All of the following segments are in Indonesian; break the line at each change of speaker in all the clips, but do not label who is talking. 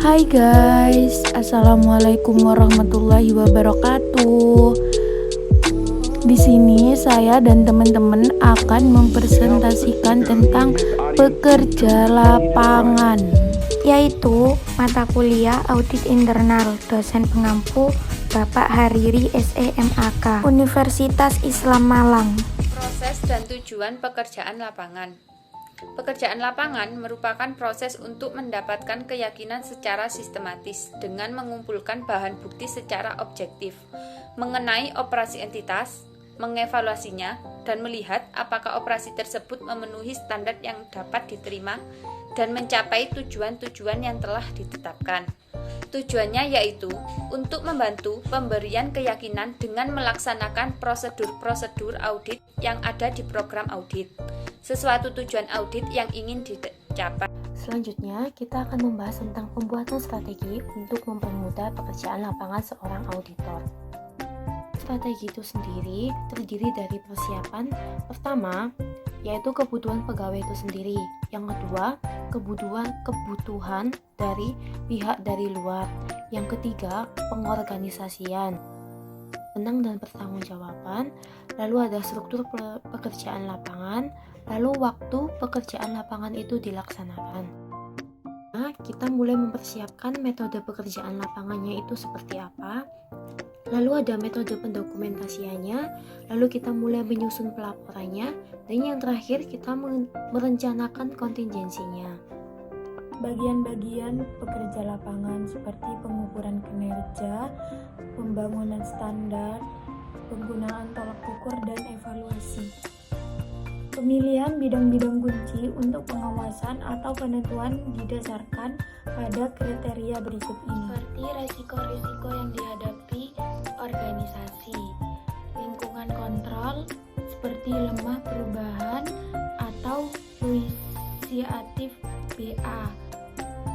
Hai guys, assalamualaikum warahmatullahi wabarakatuh. Di sini saya dan teman-teman akan mempresentasikan tentang pekerja lapangan,
yaitu mata kuliah audit internal. Dosen pengampu Bapak Hariri SEMAK, Universitas Islam Malang.
Proses dan tujuan pekerjaan lapangan. Pekerjaan lapangan merupakan proses untuk mendapatkan keyakinan secara sistematis dengan mengumpulkan bahan bukti secara objektif mengenai operasi entitas, mengevaluasinya, dan melihat apakah operasi tersebut memenuhi standar yang dapat diterima dan mencapai tujuan-tujuan yang telah ditetapkan. Tujuannya yaitu untuk membantu pemberian keyakinan dengan melaksanakan prosedur-prosedur audit yang ada di program audit, sesuatu tujuan audit yang ingin dicapai.
Selanjutnya, kita akan membahas tentang pembuatan strategi untuk mempermudah pekerjaan lapangan seorang auditor. Strategi itu sendiri terdiri dari persiapan pertama, yaitu kebutuhan pegawai itu sendiri. Yang kedua, kebutuhan dari pihak dari luar. Yang ketiga, pengorganisasian, tenang dan pertanggungjawaban. Lalu ada struktur pekerjaan lapangan, lalu waktu pekerjaan lapangan itu dilaksanakan. Nah, kita mulai mempersiapkan metode pekerjaan lapangannya itu seperti apa. Lalu ada metode pendokumentasiannya, lalu kita mulai menyusun pelaporannya, dan yang terakhir kita merencanakan kontingensinya.
Bagian-bagian pekerja lapangan seperti pengukuran kinerja, pembangunan standar, penggunaan tolak ukur dan evaluasi. Pemilihan bidang-bidang kunci untuk pengawasan atau penentuan didasarkan pada kriteria berikut ini.
Seperti resiko-risiko yang dihadapi organisasi, lingkungan kontrol seperti lemah perubahan atau fluisiatif BA.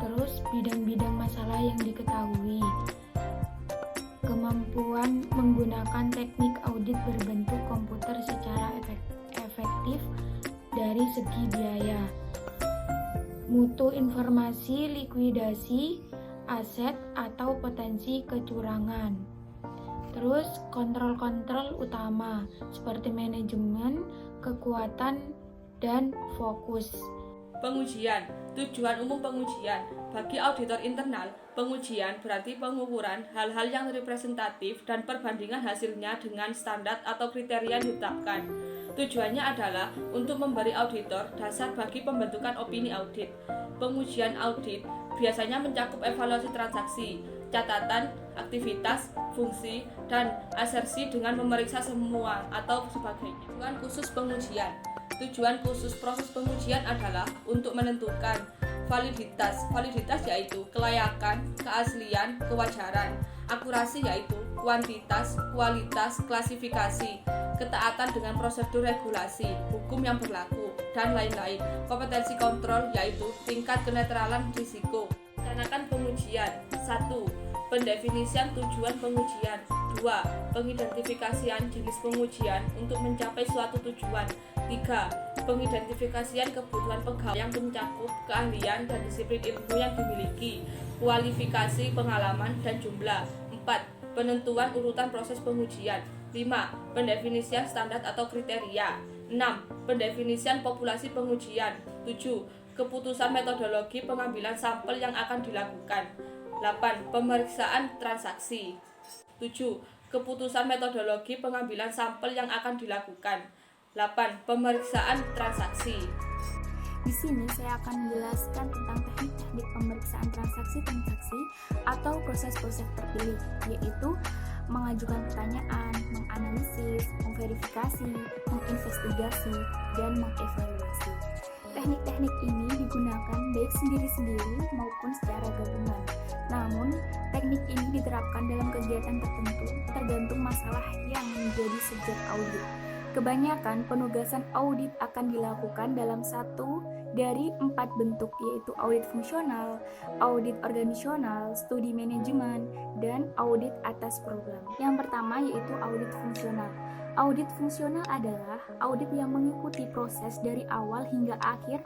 Terus bidang-bidang masalah yang diketahui, kemampuan menggunakan teknik audit berbentuk komputer secara efektif dari segi biaya, mutu informasi, likuidasi aset atau potensi kecurangan. Terus kontrol-kontrol utama seperti manajemen, kekuatan, dan fokus.
Pengujian. Tujuan umum pengujian. Bagi auditor internal, pengujian berarti pengukuran hal-hal yang representatif dan perbandingan hasilnya dengan standar atau kriteria yang ditetapkan. Tujuannya adalah untuk memberi auditor dasar bagi pembentukan opini audit. Pengujian audit biasanya mencakup evaluasi transaksi, catatan, aktivitas, fungsi, dan asersi dengan memeriksa semua atau sebagainya. Tujuan khusus pengujian. Tujuan khusus proses pengujian adalah untuk menentukan validitas. Validitas yaitu kelayakan, keaslian, kewajaran. Akurasi yaitu kuantitas, kualitas, klasifikasi, ketaatan dengan prosedur regulasi, hukum yang berlaku, dan lain-lain. Kompetensi kontrol yaitu tingkat kenetralan risiko. Rencanakan pengujian. 1. Pendefinisian tujuan pengujian. 2. Pengidentifikasian jenis pengujian untuk mencapai suatu tujuan. 3. Pengidentifikasian kebutuhan pegawai yang mencakup keahlian dan disiplin ilmu yang dimiliki, kualifikasi, pengalaman, dan jumlah. 4. Penentuan urutan proses pengujian. 5. Pendefinisian standar atau kriteria. 6. Pendefinisian populasi pengujian. 7. Keputusan metodologi pengambilan sampel yang akan dilakukan. 8. Pemeriksaan transaksi. 7. Keputusan metodologi pengambilan sampel yang akan dilakukan. 8. Pemeriksaan transaksi.
Di sini saya akan menjelaskan tentang teknik-teknik pemeriksaan transaksi atau proses-proses terpilih, yaitu mengajukan pertanyaan, menganalisis, memverifikasi, menginvestigasi, dan mengevaluasi. Teknik-teknik ini digunakan baik sendiri-sendiri maupun secara gabungan. Namun, teknik ini diterapkan dalam kegiatan tertentu tergantung masalah yang menjadi subjek audit. Kebanyakan penugasan audit akan dilakukan dalam satu dari 4 bentuk, yaitu audit fungsional, audit organisasional, studi manajemen, dan audit atas program. Yang pertama yaitu audit fungsional. Audit fungsional adalah audit yang mengikuti proses dari awal hingga akhir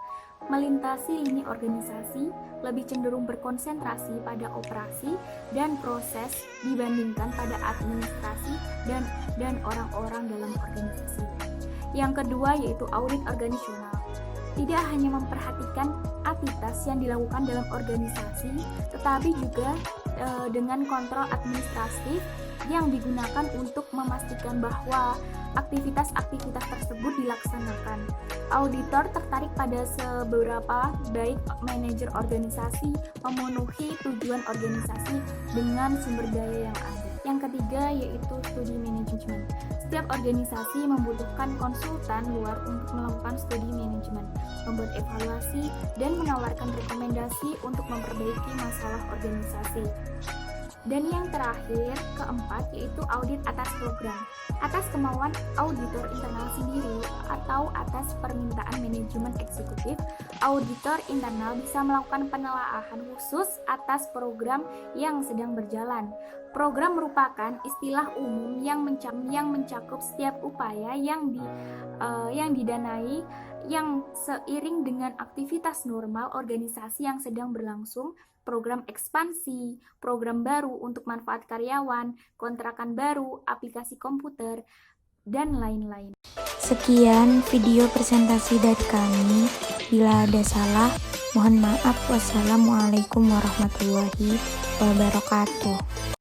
melintasi lini organisasi, lebih cenderung berkonsentrasi pada operasi dan proses dibandingkan pada administrasi dan orang-orang dalam organisasi. Yang kedua yaitu audit organisasional. Tidak hanya memperhatikan aktivitas yang dilakukan dalam organisasi, tetapi juga dengan kontrol administratif yang digunakan untuk memastikan bahwa aktivitas-aktivitas tersebut dilaksanakan. Auditor tertarik pada seberapa baik manajer organisasi memenuhi tujuan organisasi dengan sumber daya yang ada. Yang ketiga yaitu studi manajemen. Setiap organisasi membutuhkan konsultan luar untuk melakukan studi manajemen, membuat evaluasi, dan menawarkan rekomendasi untuk memperbaiki masalah organisasi. Dan yang terakhir, keempat, yaitu audit atas program. Atas kemauan auditor internal sendiri atau atas permintaan manajemen eksekutif, auditor internal bisa melakukan penelaahan khusus atas program yang sedang berjalan. Program merupakan istilah umum yang mencakup setiap upaya yang didanai yang seiring dengan aktivitas normal organisasi yang sedang berlangsung, program ekspansi, program baru untuk manfaat karyawan, kontrakan baru, aplikasi komputer, dan lain-lain.
Sekian video presentasi dari kami. Bila ada salah, mohon maaf. Wassalamualaikum warahmatullahi wabarakatuh.